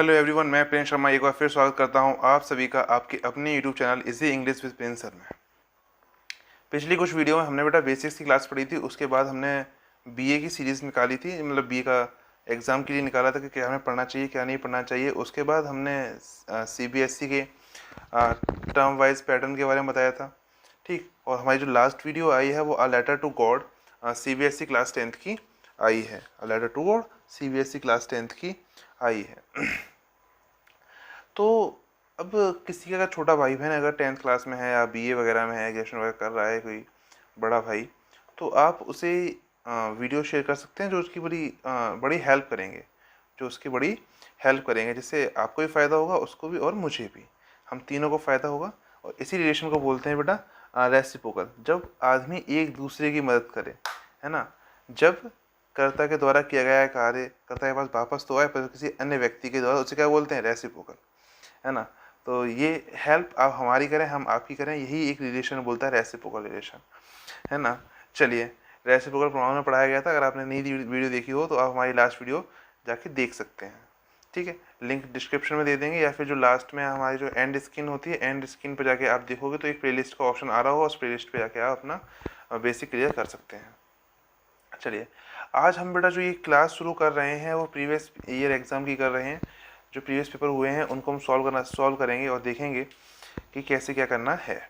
Hello everyone, मैं Prince Sharma एक बार फिर स्वागत करता हूं आप सभी का आपके अपने YouTube channel easy English with Prince sir में। पिछली कुछ वीडियो में हमने बेटा बेसिक्स की क्लास पढ़ी थी। उसके बाद हमने बीए की सीरीज़ निकाली थी, मतलब बीए का एग्ज़ाम के लिए निकाला था कि क्या हमें पढ़ना चाहिए क्या नहीं पढ़ना चाहिए। उसके बाद हमने सीबीएसई के टर्म वाइज पैटर्न के बारे में बताया था, ठीक। और हमारी जो लास्ट वीडियो आई है वो a letter to God CBSE class 10th की आई है। A letter to God CBSE class 10th की आई है। तो अब किसी का अगर छोटा भाई बहन अगर 10th क्लास में है या बीए वगैरह में है, ग्रेजुएशन वगैरह कर रहा है कोई बड़ा भाई, तो आप उसे वीडियो शेयर कर सकते हैं जो उसकी बड़ी हेल्प करेंगे, जिससे आपको भी फ़ायदा होगा, उसको भी और मुझे भी, हम तीनों को फ़ायदा होगा। और इसी रिलेशन को बोलते हैं बेटा रेसिप्रोकल, जब आदमी एक दूसरे की मदद करे, है ना। जब कर्ता के द्वारा किया गया कार्य कर्ता के पास वापस तो आए पर किसी अन्य व्यक्ति के द्वारा, उसे क्या बोलते हैं, रेसिप्रोकल, है ना। तो ये हेल्प आप हमारी करें हम आपकी करें, यही एक रिलेशन बोलता है, रेसिप्रोकल रिलेशन, है ना। चलिए, रेसिप्रोकल प्रोनाउन में पढ़ाया गया था। अगर आपने नई वीडियो देखी हो तो आप हमारी लास्ट वीडियो जाके देख सकते हैं, ठीक है। लिंक डिस्क्रिप्शन में दे देंगे, या फिर जो लास्ट में हमारी जो एंड स्क्रीन होती है, एंड स्क्रीन पर जाके आप देखोगे तो एक प्लेलिस्ट का ऑप्शन आ रहा होगा, उस प्लेलिस्ट पे जाके आप अपना बेसिक क्लियर कर सकते हैं। चलिए, आज हम बेटा जो ये क्लास शुरू कर रहे हैं वो प्रीवियस ईयर एग्ज़ाम की कर रहे हैं। जो प्रीवियस पेपर हुए हैं उनको हम सॉल्व करेंगे और देखेंगे कि कैसे क्या करना है।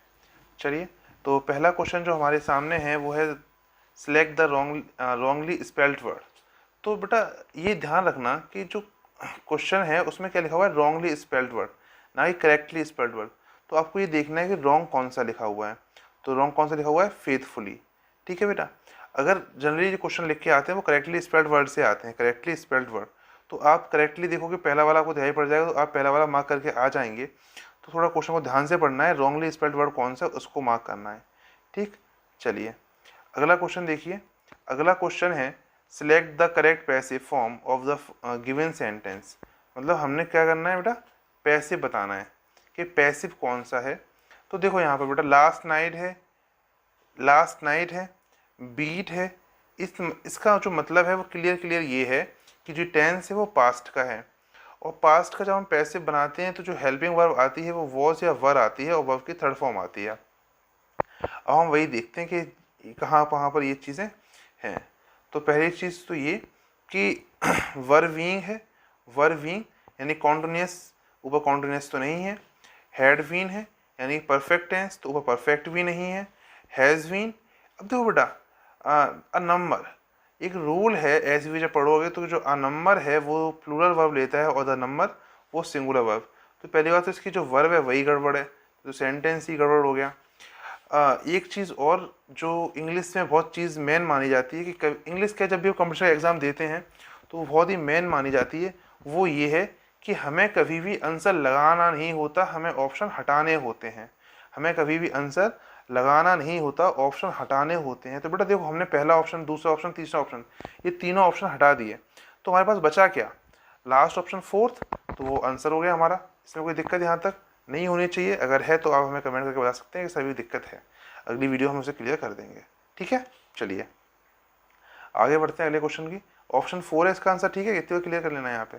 चलिए, तो पहला क्वेश्चन जो हमारे सामने है वो है select the wrongly spelled word. तो बेटा ये ध्यान रखना कि जो क्वेश्चन है उसमें क्या लिखा हुआ है, रॉन्गली स्पेल्ड वर्ड, ना कि करेक्टली स्पेल्ड वर्ड। तो आपको ये देखना है कि रॉन्ग कौन सा लिखा हुआ है। तो रॉन्ग कौन सा लिखा हुआ है, फेथफुली, ठीक है बेटा। अगर जनरली जो क्वेश्चन लिख के आते हैं वो करेक्टली स्पेल्ड वर्ड से आते हैं, करेक्टली स्पेल्ड वर्ड। तो आप करेक्टली देखोगे, पहला वाला आपको दिखाई पड़ जाएगा तो आप पहला वाला मार्क करके आ जाएंगे। तो थोड़ा क्वेश्चन को ध्यान से पढ़ना है, रॉन्गली स्पेल्ड वर्ड कौन सा उसको मार्क करना है, ठीक। चलिए, अगला क्वेश्चन देखिए। अगला क्वेश्चन है select the correct passive form of the given sentence. मतलब हमने क्या करना है बेटा, पैसिव बताना है कि पैसिव कौन सा है। तो देखो यहाँ पर बेटा लास्ट नाइट है, बीट है। इसका जो मतलब है वो क्लियर ये है कि जो टेंस है वो पास्ट का है, और पास्ट का जब हम पैसिव बनाते हैं तो जो हेल्पिंग वर्ब आती है वो वॉज या वर आती है, और वर्ब की थर्ड फॉर्म आती है। अब हम वही देखते हैं कि कहाँ पर ये चीज़ें हैं। तो पहली चीज़ तो ये कि वर वीइंग है, वर वीइंग यानी कॉन्टिन्यूस, ऊपर कॉन्टिन्यूस तो नहीं है। हैड वीन है यानी परफेक्ट टेंस, तो ऊपर परफेक्ट भी नहीं है। हैज़ वीन, अब देखो बेटा अ नंबर, एक रूल है एज वी जब पढ़ोगे तो जो अ नंबर है वो प्लूरल वर्ब लेता है और द नंबर वो सिंगुलर वर्ब। तो पहली बात तो इसकी जो वर्ब है वही गड़बड़ है, तो सेंटेंस ही गड़बड़ हो गया। एक चीज़ और जो इंग्लिश में बहुत चीज़ मेन मानी जाती है कि इंग्लिश का जब भी कंपटीशन एग्ज़ाम देते हैं तो वो बहुत ही मेन मानी जाती है, वो ये है कि हमें कभी भी आंसर लगाना नहीं होता, हमें ऑप्शन हटाने होते हैं। हमें कभी भी आंसर लगाना नहीं होता, ऑप्शन हटाने होते हैं। तो बेटा देखो, हमने पहला ऑप्शन, दूसरा ऑप्शन, तीसरा ऑप्शन, ये तीनों ऑप्शन हटा दिए, तो हमारे पास बचा क्या, लास्ट ऑप्शन फोर्थ, तो वो आंसर हो गया हमारा। इसमें कोई दिक्कत यहाँ तक नहीं होनी चाहिए। अगर है तो आप हमें कमेंट करके बता सकते हैं कि सभी दिक्कत है, अगली वीडियो हम उसे क्लियर कर देंगे, ठीक है। चलिए आगे बढ़ते हैं अगले क्वेश्चन की। ऑप्शन 4 है इसका आंसर, ठीक है, इतने क्लियर कर लेना है यहाँ पे।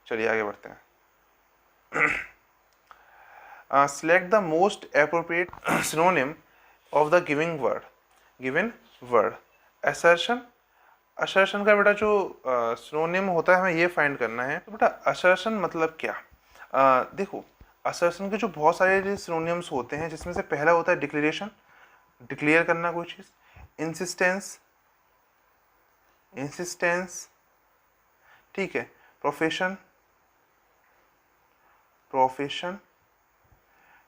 चलिए आगे बढ़ते हैं। Select the most appropriate synonym of the given word. Assertion, assertion का बेटा जो सिनोनिम होता है हमें ये फाइंड करना है। तो बेटा असर्शन मतलब क्या, देखो असर्शन के जो बहुत सारे सिनोनिम्स होते हैं, जिसमें से पहला होता है डिक्लेरेशन, डिक्लेयर करना कोई चीज़। इंसिस्टेंस, ठीक है। प्रोफेशन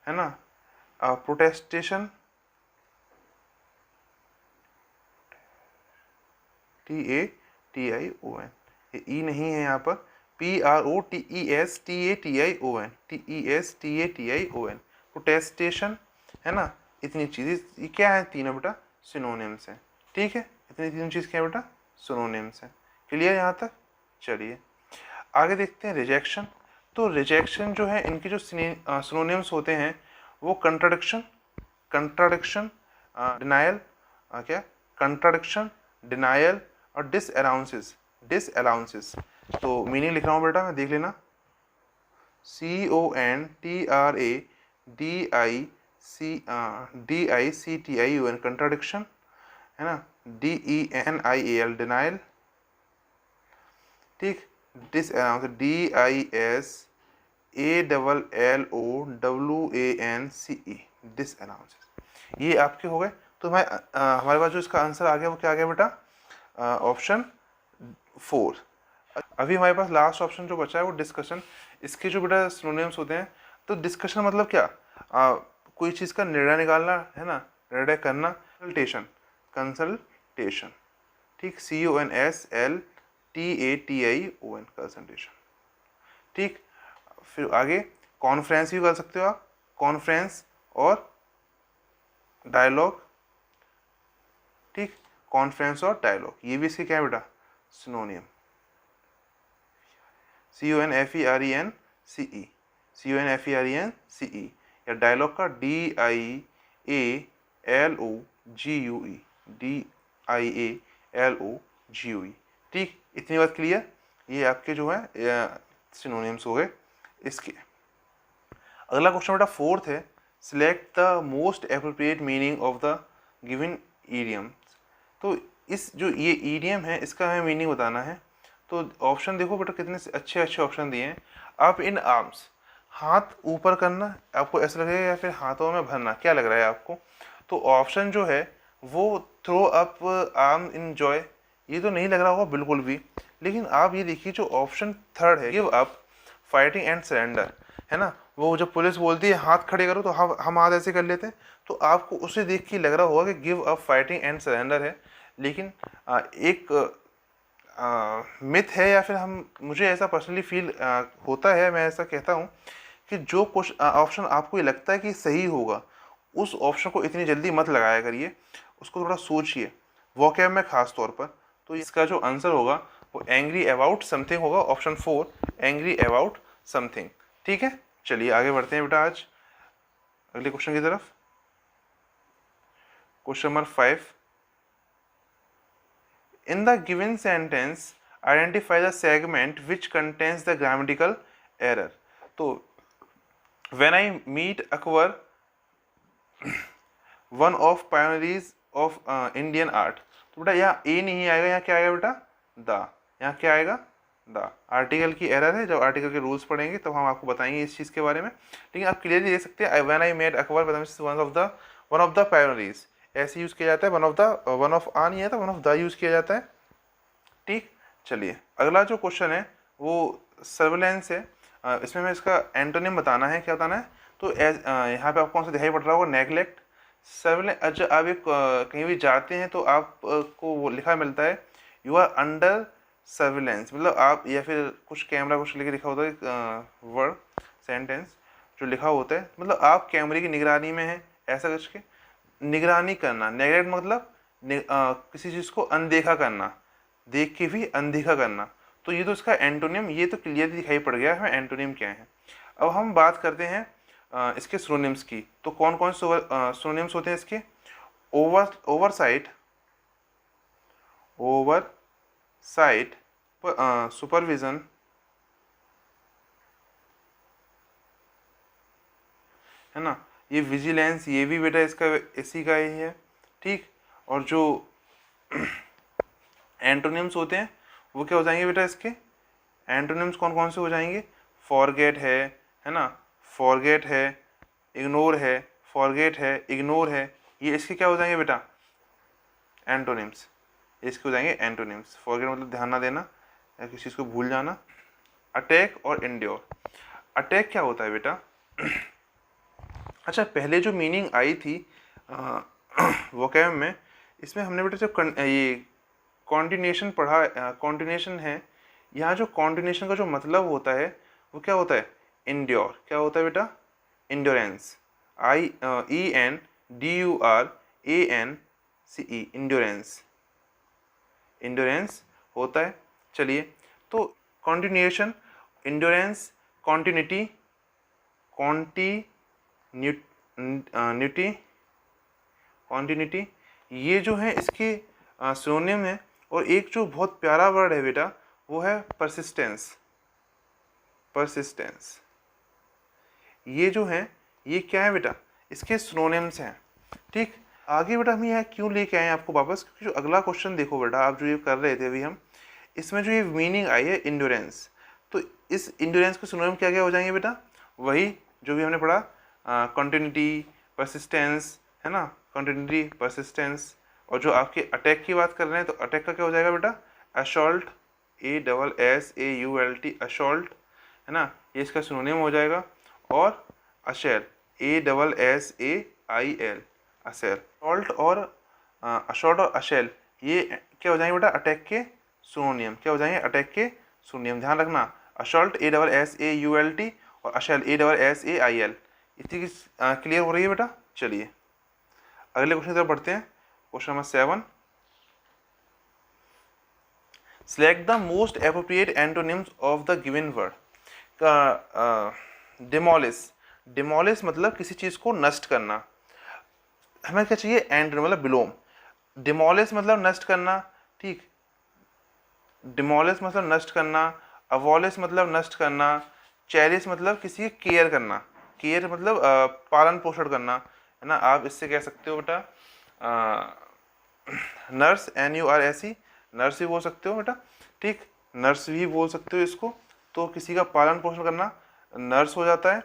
है ना। प्रोटेस्टेशन, TATION, ये ई नहीं है यहाँ पर, PROTESTATION, प्रोटेस्टेशन, है ना। इतनी चीज़ें ये क्या है, तीनों बेटा सिनोनिम्स हैं, ठीक है। इतनी तीनों चीज़ क्या है बेटा, सिनोनिम्स हैं। क्लियर यहाँ तक। चलिए आगे देखते हैं रिजेक्शन। तो रिजेक्शन जो है, इनके जो सिनोनिम्स होते हैं वो कंट्राडिक्शन, डिनायल, क्या, कंट्राडिक्शन, डिनायल और डिसअलाउंसेस। तो मीनिंग लिख रहा हूँ बेटा, मैं देख लेना। CONTRADICTION कंट्राडिक्शन, है ना, DENIAL डिनाइल, ठीक, dis announce DISALLOWANCE dis announce. ये आपके हो गए। तो हमारे पास जो इसका आंसर आ गया वो क्या आ गया बेटा, ऑप्शन 4। अभी हमारे पास लास्ट ऑप्शन जो बचा है वो डिस्कशन। इसके जो बेटा सिनोनिम्स होते हैं, तो डिस्कशन मतलब क्या, कोई चीज़ का निर्णय निकालना, है ना, निर्णय करना। कंसल्टेशन, कंसल्टेशन, ठीक, CONSLTATION कंसल्टेशन, ठीक। फिर आगे कॉन्फ्रेंस भी कर सकते हो आप, कॉन्फ्रेंस और डायलॉग, ठीक, कॉन्फ्रेंस और डायलॉग, ये भी इसके क्या है बेटा, सिनोनियम। CONFERENCE, CONFERENCE, या डायलॉग का DIALOGUE, DIALOGUE, ठीक। इतनी बात क्लियर। ये आपके जो है सिनोनिम्स हो गए इसके। अगला क्वेश्चन बेटा 4th है, select the most appropriate meaning of the given idiom. तो इस जो ये ईडियम है इसका हमें मीनिंग बताना है। तो ऑप्शन देखो बेटा कितने अच्छे अच्छे ऑप्शन दिए हैं। आप इन आर्म्स, हाथ ऊपर करना आपको ऐसा लगेगा, या फिर हाथों में भरना, क्या लग रहा है आपको। तो ऑप्शन जो है वो throw up arm in joy, ये तो नहीं लग रहा होगा बिल्कुल भी। लेकिन आप ये देखिए जो ऑप्शन 3rd है, give up, fighting and surrender, है ना, वो जब पुलिस बोलती है हाथ खड़े करो तो हम हाथ ऐसे कर लेते हैं, तो आपको उसे देख के लग रहा होगा कि give up, fighting and surrender है। लेकिन एक मिथ है, या फिर मुझे ऐसा पर्सनली फील होता है, मैं ऐसा कहता हूँ कि जो ऑप्शन आपको ये लगता है कि सही होगा, उस ऑप्शन को इतनी जल्दी मत लगाया करिए, उसको थोड़ा सोचिए, वोकैब में खास तौर पर। तो इसका जो आंसर होगा वो एंग्री अबाउट समथिंग होगा, ऑप्शन 4, एंग्री अबाउट समथिंग, ठीक है। चलिए आगे बढ़ते हैं बेटा आज अगले क्वेश्चन की तरफ। Question number 5, in the given sentence identify the segment which contains the grammatical error। तो when I meet Akbar, one of pioneers of Indian art, तो बेटा यहाँ ए नहीं आएगा, यहाँ क्या आएगा बेटा, द, यहाँ क्या आएगा, द। आर्टिकल की एरर है, जब आर्टिकल के रूल्स पढ़ेंगे तब हम आपको बताएंगे इस चीज़ के बारे में। लेकिन आप क्लियरली देख सकते हैं when I met Akbar, one of the pioneers, ऐसे यूज़ किया जाता है। वन ऑफ आ नहीं है तो वन ऑफ द यूज़ किया जाता है, ठीक। चलिए अगला जो क्वेश्चन है वो सर्विलेंस है। इसमें मैं इसका एंटोनिम बताना है, क्या बताना है। तो यहाँ पे आपको कौन सा दिखाई पड़ रहा होगा, नेगलेक्ट, सर्विलेंस। जब आप कहीं भी जाते हैं तो आपको वो लिखा मिलता है यू आर अंडर सर्विलेंस, मतलब आप, या फिर कुछ कैमरा कुछ लिखे लिखा होता है वर्ड सेंटेंस जो लिखा होता है, मतलब आप कैमरे की निगरानी में हैं, ऐसा कुछ के निगरानी करना। नेगलेक्ट मतलब किसी चीज़ को अनदेखा करना, देख के भी अनदेखा करना। तो ये तो इसका एंटोनिम, ये तो क्लियरली दिखाई पड़ गया है एंटोनिम क्या है। अब हम बात करते हैं इसके सिनोनिम्स की। तो कौन कौन से सिनोनिम्स होते हैं इसके, ओवरसाइट, सुपरविजन, है ना, ये विजिलेंस, ये भी बेटा इसका इसी का ही है, ठीक। और जो एंटोनिम्स होते हैं वो क्या हो जाएंगे बेटा, इसके एंटोनिम्स कौन कौन से हो जाएंगे, फॉरगेट है ना, फॉरगेट है, इग्नोर है, फॉरगेट है, इग्नोर है, ये इसके क्या हो जाएंगे बेटा, एंटोनिम्स, इसके हो जाएंगे एंटोनिम्स। फॉरगेट मतलब ध्यान ना देना या किसी चीज़ को भूल जाना। अटैक और इंड्योर, अटैक क्या होता है बेटा, अच्छा पहले जो मीनिंग आई थी वोकैब में, इसमें हमने बेटा जब ये कॉन्टिन्यूशन पढ़ा, कॉन्टिन्यूशन है, यहाँ जो कॉन्टिन्यूशन का जो मतलब होता है वो क्या होता है, इंड्योर। क्या होता है बेटा, इंड्योरेंस, ENDURANCE, इंड्योरेंस, इंड्योरेंस होता है। चलिए तो कॉन्टिन्यूशन, इंड्योरेंस, कॉन्टिन्यूटी, कॉन्टिन्यूटी, ये जो है इसके सिनोनिम है। और एक जो बहुत प्यारा वर्ड है बेटा वो है परसिस्टेंस, परसिस्टेंस, ये जो हैं ये क्या है बेटा, इसके सिनोनिम्स हैं। ठीक, आगे बेटा हम यहाँ क्यों लेके आए हैं आपको वापस, क्योंकि जो अगला क्वेश्चन देखो बेटा, आप जो ये कर रहे थे अभी हम, इसमें जो ये मीनिंग आई है इंड्योरेंस, तो इस इंड्योरेंस के सिनोनिम क्या क्या हो जाएंगे बेटा, वही जो भी हमने पढ़ा, कंटिन्यूटी, परसिस्टेंस, है ना, कंटिन्यूटी, परसिस्टेंस। और जो आपके अटैक की बात कर रहे हैं तो अटैक का क्या हो जाएगा बेटा, असॉल्ट, ASSAULT, असॉल्ट, है ना, ये इसका सिनोनिम हो जाएगा। और अशेल, ASSAIL, अशेल। असॉल्ट और असॉल्ट और अशेल ये क्या हो जाएंगे बेटा, अटैक के सिनोनिम। क्या हो जाएंगे, अटैक के सिनोनिम। ध्यान रखना, असॉल्ट ASSAULT और अशेल ASSAIL। इतनी क्लियर हो रही है बेटा। चलिए अगले क्वेश्चन की तरफ बढ़ते हैं। Question number 7, select the most appropriate antonyms of the given word. Demolish, demolish मतलब किसी चीज को नष्ट करना। हमें क्या चाहिए, एंटोनिम मतलब विलोम। डिमोलिश मतलब नष्ट करना, ठीक, डिमोलिश मतलब नष्ट करना, अवॉलिश मतलब नष्ट करना, चेरिश मतलब किसी की केयर करना, केयर मतलब पालन पोषण करना, है ना। आप इससे कह सकते हो बेटा नर्स, NURSE, नर्स भी बोल सकते हो बेटा, ठीक, नर्स भी बोल सकते हो इसको। तो किसी का पालन पोषण करना नर्स हो जाता है,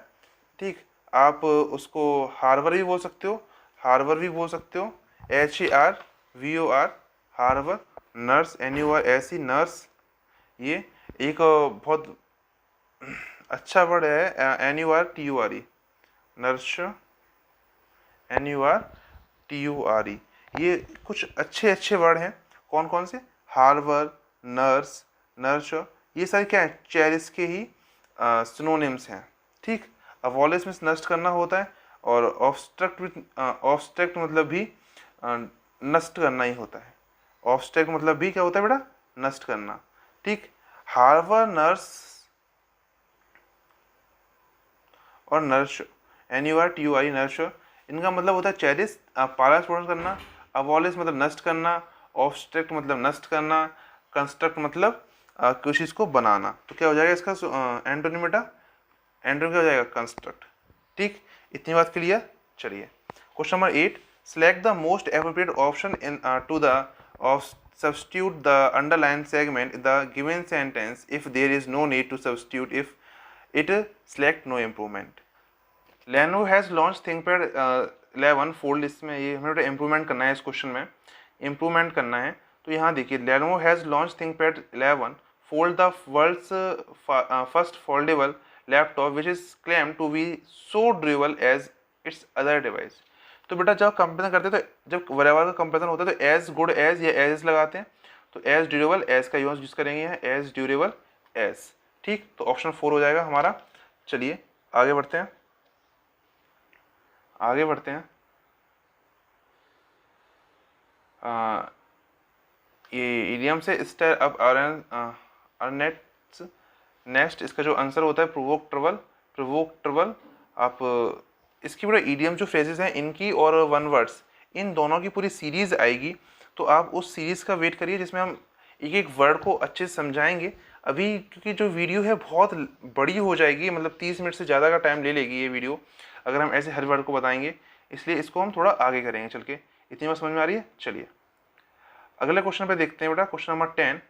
ठीक। आप उसको हार्बर भी बोल सकते हो, हार्बर भी बोल सकते हो, HARVOR, harbour, nurse, NURSE, nurse. ये एक बहुत अच्छा वर्ड है, NURTURE, नर्स, NURTURE। ये कुछ अच्छे अच्छे वर्ड हैं। कौन कौन से, हार्बर, नर्स, नर्स, ये सारे क्या है, चेरिश के ही सिनोनिम्स हैं, ठीक। अवॉलिश में नष्ट करना होता है, और ऑब्स्ट्रक्ट मतलब भी नष्ट करना ही होता है। ऑब्स्ट्रक्ट मतलब भी क्या होता है बेटा, नष्ट करना, ठीक। हार्बर, नर्स और नर्स, NURTURE, नर्स, इनका मतलब होता है चेरिश, पालन पोषण करना। अवॉलिश मतलब नष्ट करना, ऑब्स्ट्रक्ट मतलब नष्ट करना, कंस्ट्रक्ट मतलब किसी चीज को बनाना। तो क्या हो जाएगा इसका एंटोनिम बेटा, एंटोनिम क्या हो जाएगा, कंस्ट्रक्ट, ठीक। इतनी बात क्लियर। चलिए question number 8, select the most appropriate option in to the of substitute the underlined segment in the given sentence if there is no need to substitute if it select no improvement. Lenovo has launched ThinkPad 11 fold, इसमें ये हमें improvement करना है, इस question में improvement करना है। तो यहाँ देखिए, Lenovo has launched ThinkPad 11 fold, the world's first foldable laptop which is claimed to be so durable as its other device. तो बेटा जब कंपेरिजन करते हैं, तो जब बराबर का कंपेरिजन होता है तो एज गुड एज या एज लगाते हैं। तो एज ड्यूरेबल एज का यूज करेंगे यहाँ, एज ड्यूरेबल एज, ठीक। तो ऑप्शन 4 हो जाएगा हमारा। चलिए आगे बढ़ते हैं, आगे बढ़ते हैं। ये इडियम से स्टार अप अर्नेट्स, नेक्स्ट इसका जो आंसर होता है प्रोवोक ट्रबल, प्रोवोक ट्रबल। आप इसकी पूरा ईडियम जो फ्रेजेस हैं इनकी और वन वर्ड्स, इन दोनों की पूरी सीरीज आएगी। तो आप उस सीरीज का वेट करिए जिसमें हम एक एक वर्ड को अच्छे से समझाएंगे। अभी क्योंकि जो वीडियो है बहुत बड़ी हो जाएगी, मतलब 30 मिनट से ज़्यादा का टाइम ले लेगी ये वीडियो अगर हम ऐसे हर वर्ड को बताएंगे, इसलिए इसको हम थोड़ा आगे करेंगे चल के। इतनी बात समझ में आ रही है। चलिए अगले क्वेश्चन पे देखते हैं बेटा, क्वेश्चन नंबर 10।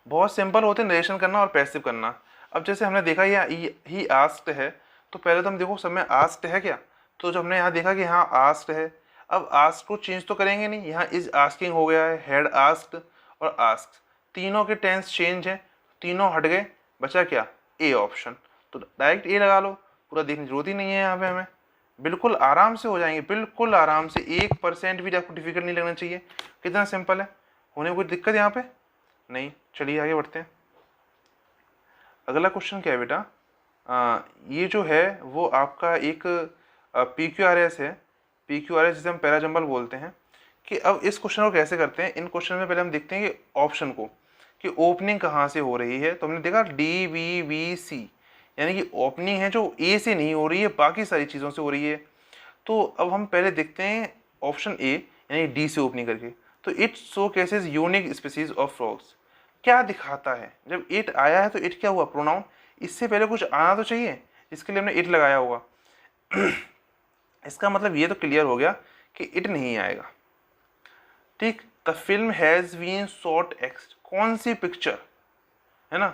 बहुत सिंपल होते हैं नरेशन करना और पैसिव करना। अब जैसे हमने देखा ही आस्क्ड है, तो पहले तो हम देखो सब में आस्क्ड है क्या, तो जब हमने यहाँ देखा कि यहाँ आस्क्ड है, अब आस्क्ड को चेंज तो करेंगे नहीं, यहाँ इज आस्किंग हो गया है, हैड आस्क्ड और आस्क्ड, तीनों के टेंस चेंज है, तीनों हट गए, बचा क्या, ए ऑप्शन। तो डायरेक्ट ए लगा लो, पूरा देखने की जरूरत ही नहीं है यहाँ पे हमें, बिल्कुल आराम से हो जाएंगे, बिल्कुल आराम से, 1% भी आपको डिफिकल्ट नहीं लगना चाहिए। कितना सिंपल है, होने में कोई दिक्कत यहाँ पे नहीं। चलिए आगे बढ़ते हैं। अगला क्वेश्चन क्या है बेटा, ये जो है वो आपका एक PQRS है, PQRS जिसे हम पैराजंबल बोलते हैं। कि अब इस क्वेश्चन को कैसे करते हैं, इन क्वेश्चन में पहले हम देखते हैं कि ऑप्शन को, कि ओपनिंग कहाँ से हो रही है। तो हमने देखा DVBC, यानी कि ओपनिंग है जो ए से नहीं हो रही है, बाकी सारी चीज़ों से हो रही है। तो अब हम पहले देखते हैं ऑप्शन ए, यानी डी से ओपनिंग करके। तो it show cases unique species of frogs, क्या दिखाता है, जब इट आया है तो इट क्या हुआ, प्रोनाउन, इससे पहले कुछ आना तो चाहिए, इसके लिए हमने इट लगाया होगा। इसका मतलब ये तो क्लियर हो गया कि इट नहीं आएगा। ठीक, the film has been shot X, कौन सी पिक्चर, है ना,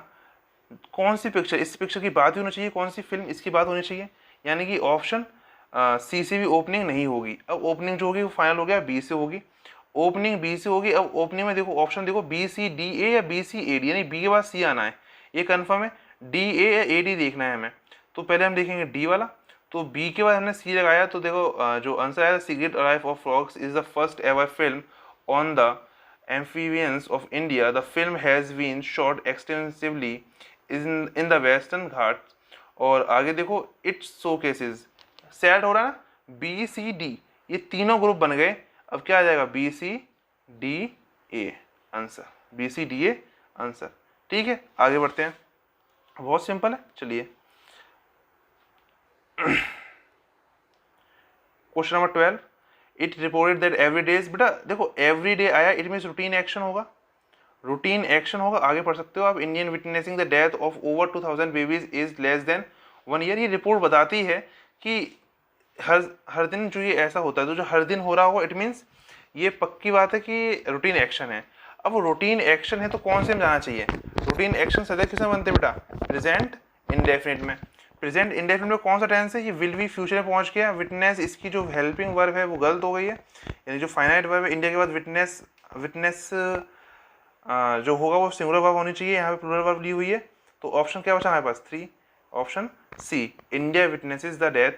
कौन सी पिक्चर, इस पिक्चर की बात ही होनी चाहिए, कौन सी फिल्म, इसकी बात होनी चाहिए, यानी कि ऑप्शन सी से भी ओपनिंग नहीं होगी। अब ओपनिंग जो होगी वो फाइनल हो गया, बी से होगी, ओपनिंग बी से होगी। अब ओपनिंग में देखो ऑप्शन देखो बी सी डी ए या बी सी ए डी, यानी बी के बाद सी आना है, ये कन्फर्म है। डी ए या ए डी देखना है हमें, तो पहले हम देखेंगे डी वाला। तो बी के बाद हमने सी लगाया, तो देखो जो आंसर आया, secret life of frogs is the first ever film on the amphibians of India. The film has been shot extensively in the Western Ghats. और आगे देखो इट शोकेसेस, सेट हो रहा है ना, बी सी डी, ये तीनों ग्रुप बन गए। अब क्या आ जाएगा, B C D A answer, B C D A answer. ठीक है, आगे बढ़ते हैं, बहुत सिंपल है। चलिए question number 12, it reported that every days, बेटा देखो एवरी डे आया, इट मीन्स रूटीन एक्शन होगा, रूटीन एक्शन होगा। आगे पढ़ सकते हो आप, Indian witnessing the death of over 2000 babies is less than 1 year. ये रिपोर्ट बताती है कि हर दिन जो ये ऐसा होता है, तो जो हर दिन हो रहा होगा, इट मीन्स ये पक्की बात है कि रूटीन एक्शन है। अब रूटीन एक्शन है तो कौन से में जाना चाहिए, रूटीन एक्शन सदैव किसमें बनते हैं बेटा, प्रेजेंट इंडेफिनिट में। प्रेजेंट इंडेफिनिट में कौन सा टेंस है, ये विल बी फ्यूचर में पहुंच गया। विटनेस, इसकी जो हेल्पिंग वर्ब है वो गलत हो गई है, यानी जो फाइनाइट वर्ब है इंडिया के बाद विटनेस, विटनेस जो होगा वो सिंगुलर वर्ब होनी चाहिए, यहाँ पे प्लूरल वर्ब ली हुई है। तो ऑप्शन क्या बचा हमारे पास, 3, option C, India witnesses the death,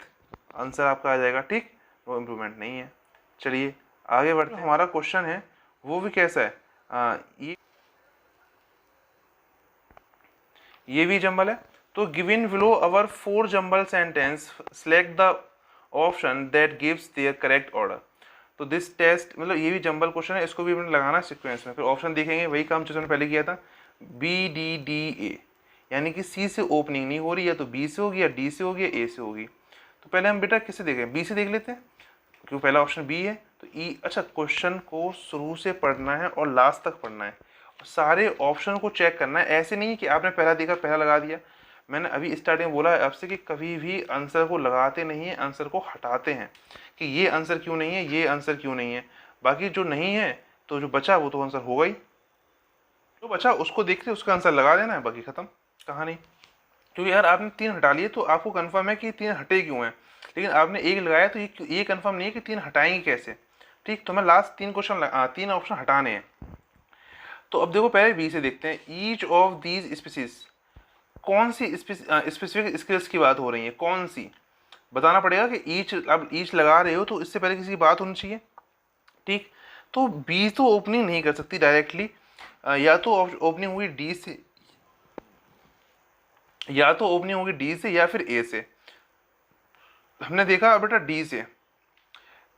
answer आपका आ जाएगा। ठीक, वो इम्प्रूवमेंट नहीं है। चलिए आगे बढ़ते हैं, हमारा क्वेश्चन है वो भी कैसा है, ये भी जंबल है। तो given below our 4 jumble sentence, select the option that gives there correct order. तो दिस टेस्ट, मतलब ये भी जंबल क्वेश्चन है, इसको भी हमने लगाना सीक्वेंस में। फिर ऑप्शन देखेंगे, वही काम जो हमने पहले किया था, बी डी डी ए, यानी कि सी से ओपनिंग नहीं हो रही, या तो बी से होगी, या डी से होगी, या ए से होगी। तो पहले हम बेटा किससे देखें, बी से देख लेते हैं, क्योंकि पहला ऑप्शन बी है। तो ई, अच्छा क्वेश्चन को शुरू से पढ़ना है और लास्ट तक पढ़ना है, सारे ऑप्शन को चेक करना है। ऐसे नहीं कि आपने पहला देखा पहला लगा दिया। मैंने अभी स्टार्टिंग में बोला है आपसे कि कभी भी आंसर को लगाते नहीं है, आंसर को हटाते हैं कि ये आंसर क्यों नहीं है, ये आंसर क्यों नहीं है। बाकी जो नहीं है तो जो बचा वो तो आंसर होगा ही, जो बचा उसको देख के उसका आंसर लगा देना है, बाकी खत्म कहानी। क्योंकि यार आपने 3 हटा लिए तो आपको कंफर्म है कि 3 हटे क्यों हैं, लेकिन आपने 1 लगाया तो ये कंफर्म नहीं है कि 3 हटाएंगे कैसे। ठीक, तो मैं लास्ट 3 क्वेश्चन 3 ऑप्शन हटाने हैं। तो अब देखो पहले बी से देखते हैं, ईच ऑफ दीज स्पीसीज, कौन सी स्पेसिफिक स्किल्स की बात हो रही है, कौन सी बताना पड़ेगा कि ईच, अब ईच लगा रहे हो तो इससे पहले किसी की बात होनी चाहिए। ठीक, तो बी तो ओपनिंग नहीं कर सकती डायरेक्टली, या तो ओपनिंग होगी डी से, या तो ओपनिंग होगी डी से या फिर ए से। हमने देखा बेटा डी से,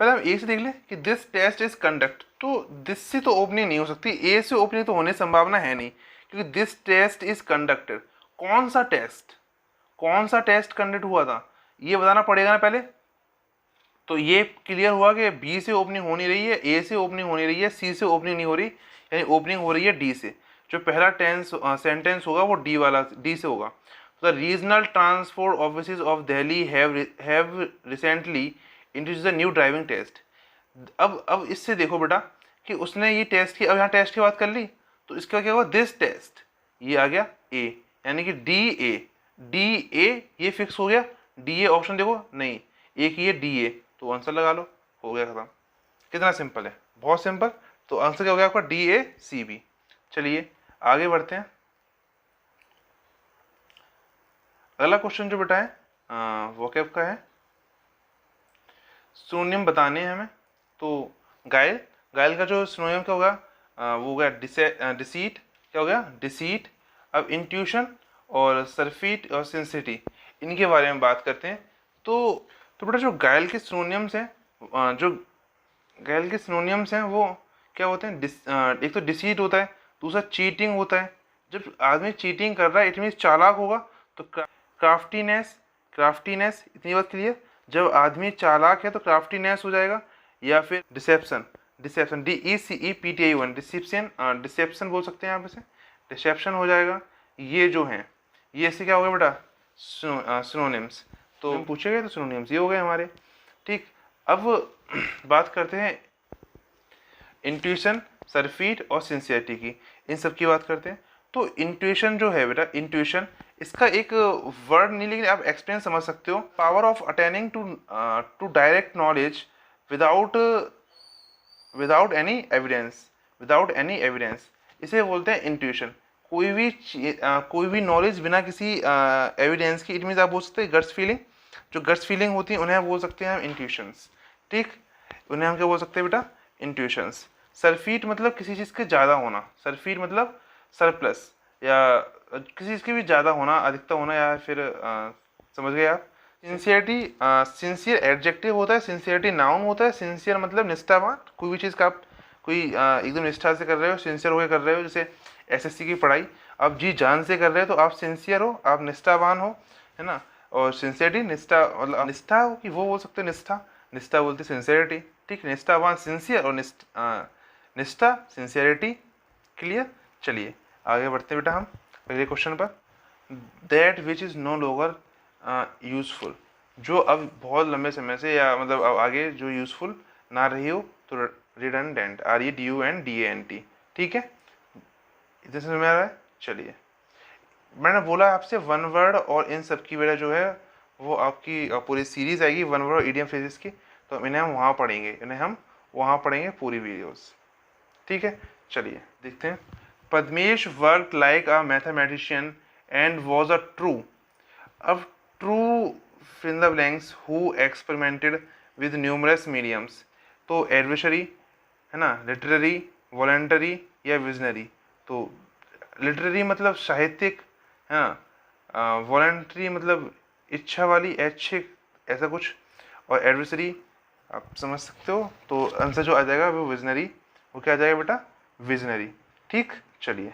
पहले हम ए से देख लें कि दिस टेस्ट इज कंडक्ट, तो दिस से तो ओपनिंग नहीं हो सकती, ए से ओपनिंग तो होने की संभावना है नहीं, क्योंकि दिस टेस्ट इज कंडक्टेड। कौन सा टेस्ट, कौन सा टेस्ट कंडक्ट हुआ था ये बताना पड़ेगा ना पहले। तो ये क्लियर हुआ कि बी से ओपनिंग हो नहीं रही है, ए से ओपनिंग हो नहीं रही है, सी से ओपनिंग नहीं हो रही, यानी ओपनिंग हो रही है डी से। जो पहला सेंटेंस होगा वो डी वाला, डी से होगा। The regional transport office of Delhi have recently introduce the new driving test. अब इससे देखो बेटा कि उसने ये टेस्ट की, अब यहाँ टेस्ट की बात कर ली तो इसका क्या हुआ, दिस टेस्ट, ये आ गया ए, यानी कि डी ए ये फिक्स हो गया। डी ए ऑप्शन देखो नहीं, एक ये डी ए, तो आंसर लगा लो, हो गया खत्म। कितना सिंपल है, बहुत सिंपल। तो आंसर क्या हो गया आपका, डी ए सी बी। चलिए आगे बढ़ते हैं, अगला क्वेश्चन जो बेटा है वोकैब का है, सिनोनिम बताने हैं हमें। तो गाइल, गाइल का जो सिनोनिम क्या होगा, वो हो गया डिसीट, क्या हो गया, डिसीट। अब इंट्यूशन और सरफीट और सिंसिटी, इनके बारे में बात करते हैं। तो बेटा जो गाइल के सिनोनिम्स हैं, जो गाइल के सिनोनिम्स हैं वो क्या होते हैं, एक तो डिसीट होता है, दूसरा चीटिंग होता है। जब आदमी चीटिंग कर रहा है इट मीन्स चालाक होगा। तो क्राफ्टीनेस, क्राफ्टीनेस, इतनी बात क्लियर। जब आदमी चालाक है तो क्राफ्टीनेस हो जाएगा, या फिर deception, deception DECEPTION, deception, deception बोल सकते हैं आप इसे, डिसेप्शन हो जाएगा। ये जो हैं ये इससे क्या हो गया बेटा, सिनोनिम्स। तो पूछे गए तो सिनोनिम्स ये हो गए हमारे। ठीक, अब बात करते हैं इंट्यूशन, सरफीट और सिंसियरिटी की, इन सब की बात करते हैं। तो इंट्यूशन जो है बेटा, इंट्यूशन इसका एक वर्ड नहीं, लेकिन आप एक्सप्लेन समझ सकते हो, power of attaining to direct knowledge without without any evidence, without any evidence, इसे बोलते हैं इंट्यूशन। कोई भी नॉलेज बिना किसी एविडेंस की, इट मीन्स आप बोल सकते हैं गट्स फीलिंग, जो गट्स फीलिंग होती है उन्हें बोल सकते हैं हम इंट्यूशंस। ठीक, उन्हें हम क्या बोल सकते हैं बेटा, इंट्यूशंस। सरफीट मतलब किसी चीज़ के ज़्यादा होना, सरफीट मतलब सरप्लस, या किसी चीज़ के भी ज़्यादा होना, अधिकता होना, या फिर समझ गए आप। सिंसियरिटी, सिंसियर एडजेक्टिव होता है, सिंसियरिटी नाउन होता है। सिंसियर मतलब निष्ठावान, कोई भी चीज़ का आप कोई एकदम निष्ठा से कर रहे हो, सिंसियर होकर कर रहे हो, जैसे एसएससी की पढ़ाई आप जी जान से कर रहे हो तो आप सिंसियर हो, आप निष्ठावान हो, है ना। और सिंसियरिटी निष्ठा, मतलब निष्ठा हो कि वो बोल सकते हैं निष्ठा, निष्ठा बोलते सिंसियरिटी। ठीक, निष्ठावान सिंसियर, और निष्ठा सिंसियरिटी। क्लियर, चलिए आगे बढ़ते हैं बेटा हम पहले क्वेश्चन पर। That which is no longer useful, जो अब बहुत लंबे समय से, या मतलब अब आगे जो यूजफुल ना रही हो, तो रिडंडेंट, REDUNDANT। ठीक है, इतने समझ में आ रहा है। चलिए, मैंने बोला आपसे वन वर्ड और इन सब की बेटा जो है वो आपकी पूरी सीरीज आएगी वन वर्ड और ईडियम फ्रेजेस की, तो इन्हें हम वहाँ पढ़ेंगे, इन्हें हम वहाँ पढ़ेंगे पूरी वीडियोस। ठीक है, चलिए देखते हैं। Padmesh work like a mathematician and was a true, अब true fill the blanks who experimented with numerous mediums, तो एडवर्सरी, है ना, लिटरेरी, वॉलेंटरी या विजनरी। तो लिटरेरी मतलब साहित्यिक, है ना, वॉलेंटरी मतलब इच्छा वाली, ऐच्छिक, ऐसा कुछ, और एडवर्सरी आप समझ सकते हो। तो आंसर जो आ जाएगा वो विजनरी, वो क्या आ जाएगा बेटा, विजनरी। ठीक, चलिए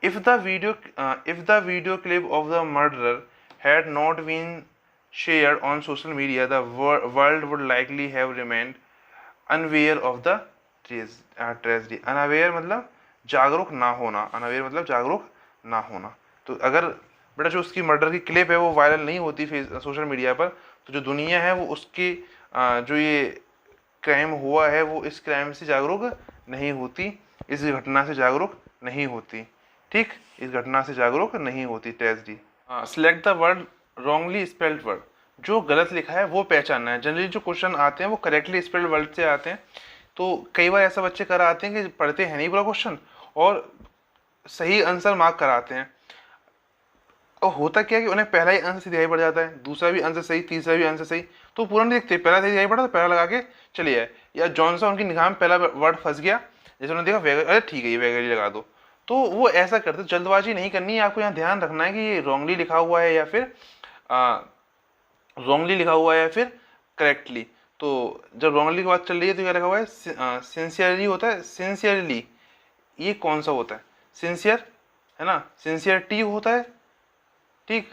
if the video clip of the murderer had not been shared on social media, the world would likely have remained unaware of the tragedy। unaware मतलब जागरूक ना होना, unaware मतलब जागरूक ना होना। तो अगर बेटा जो उसकी मर्डर की क्लिप है वो वायरल नहीं होती सोशल मीडिया पर, तो जो दुनिया है वो उसकी जो ये क्राइम हुआ है वो इस क्राइम से जागरूक नहीं होती, इस घटना से जागरूक नहीं होती। ठीक, इस घटना से जागरूक नहीं होती, tragedy. Select the word wrongly spelled word, जो गलत लिखा है वो पहचानना है। जनरली जो क्वेश्चन आते हैं वो करेक्टली स्पेल्ड वर्ड से आते हैं, तो कई बार ऐसा बच्चे कर आते हैं कि पढ़ते हैं नहीं पूरा क्वेश्चन और सही आंसर मार्क कराते हैं, और होता क्या है कि उन्हें पहला ही आंसर सही दिखाई पड़ जाता है, दूसरा भी आंसर सही, तीसरा भी आंसर सही, तो पूरा नहीं देखते, पहला सही दिखाई पड़ा तो पहला लगा के चलिए आए। या जौन सा उनकी निगाह में पहला वर्ड फंस गया, जैसे उन्होंने देखा वैगर, अरे ठीक है ये वैगरी लगा दो, तो वो ऐसा करते। जल्दबाजी नहीं करनी है, आपको यहाँ ध्यान रखना है कि ये रॉन्गली लिखा हुआ है या फिर रॉन्गली लिखा हुआ है या फिर करेक्टली। तो जब रॉन्गली की बात चल रही है तो क्या लिखा हुआ है, सिंसियरली होता है, सिंसियरली ये कौन सा होता है, सिंसियर, है ना, सिंसियरिटी होता है। ठीक,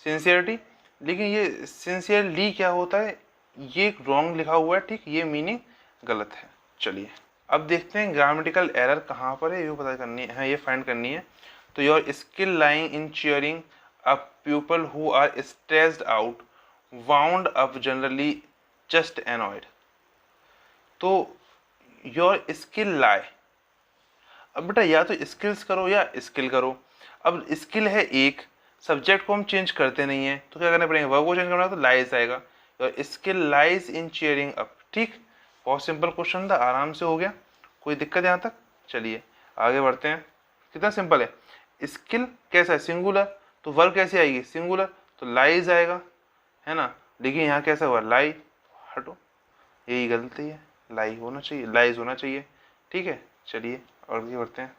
सिंसियरिटी, लेकिन ये सिंसियरली क्या होता है, ये रॉन्ग लिखा हुआ है। ठीक, ये मीनिंग गलत है। चलिए अब देखते हैं ग्रामेटिकल एरर कहाँ पर है, ये पता करनी है, ये फाइंड करनी है। तो your skill lying in cheering a people who are stressed out, wound up generally just annoyed. तो योर स्किल लाई, अब बेटा या तो स्किल्स करो या स्किल करो। अब स्किल है एक, सब्जेक्ट को हम चेंज करते नहीं है, तो क्या करना पड़ेगा, वर्ब को चेंज करना है, तो लाइज आएगा। Your skill lies in cheering up. ठीक, बहुत सिंपल क्वेश्चन था, आराम से हो गया, कोई दिक्कत यहाँ तक। चलिए आगे बढ़ते हैं, कितना सिंपल है। स्किल कैसा है, सिंगुलर, तो वर्ब कैसे आएगी, सिंगुलर, तो लाइज आएगा, है ना। लेकिन यहाँ कैसा हुआ, लाई, हटो, यही गलती है, लाई होना चाहिए, लाइज होना चाहिए। ठीक है, चलिए आगे बढ़ते हैं।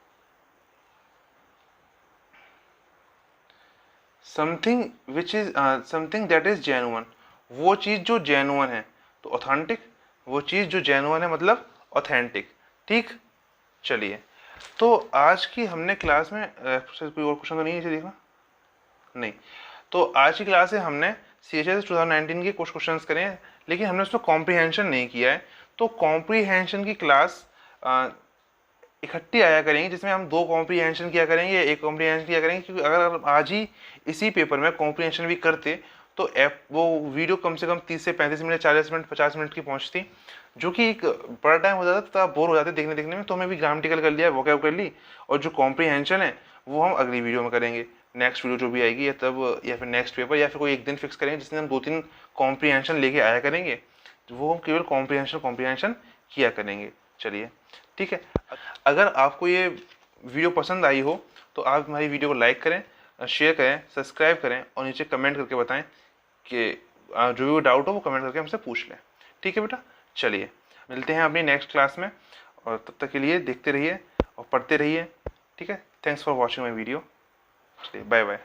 Something which is something that is genuine, वो चीज़ जो जेन्युइन है, तो ऑथेंटिक, वो चीज़ जो जेन्युइन है मतलब ऑथेंटिक। ठीक, चलिए तो आज की हमने क्लास में कोई और क्वेश्चन तो नहीं है इसे देखा नहीं, तो आज की क्लास से हमने CHS 2019 के कुछ क्वेश्चंस करे हैं, लेकिन हमने उसमें कॉम्प्रीहेंशन नहीं किया है। तो कॉम्प्रीहेंशन की क्लास इकट्ठी आया करेंगी, जिसमें हम 2 कॉम्प्रीहेंशन किया करेंगे, 1 कॉम्प्रीहेंशन किया करेंगे। क्योंकि अगर आप आज ही इसी पेपर में कॉम्प्रीहेंशन भी करते तो वो वीडियो कम से कम 30 से 35 मिनट, 40 मिनट, 50 मिनट की पहुंचती, जो कि एक बड़ा टाइम हो जाता था, बोर हो जाते देखने देखने में। तो हमें भी ग्रामेटिकल कर लिया, वोकैब कर ली, और जो कॉम्प्रीहेंशन है वो हम अगली वीडियो में करेंगे, नेक्स्ट वीडियो जो भी आएगी, या तब या फिर नेक्स्ट पेपर, या फिर कोई एक दिन फिक्स करेंगे जिसमें हम 2-3 कॉम्प्रीहेंशन लेके आया करेंगे, वो हम केवल कॉम्प्रीहेंशन किया करेंगे। चलिए ठीक है। अगर आपको ये वीडियो पसंद आई हो तो आप हमारी वीडियो को लाइक करें, शेयर करें, सब्सक्राइब करें, और नीचे कमेंट करके बताएं कि जो भी डाउट हो वो कमेंट करके हमसे पूछ लें। ठीक है बेटा, चलिए मिलते हैं अपनी नेक्स्ट क्लास में, और तब तक के लिए देखते रहिए और पढ़ते रहिए। ठीक है, thanks for watching my video. चलिए बाय बाय।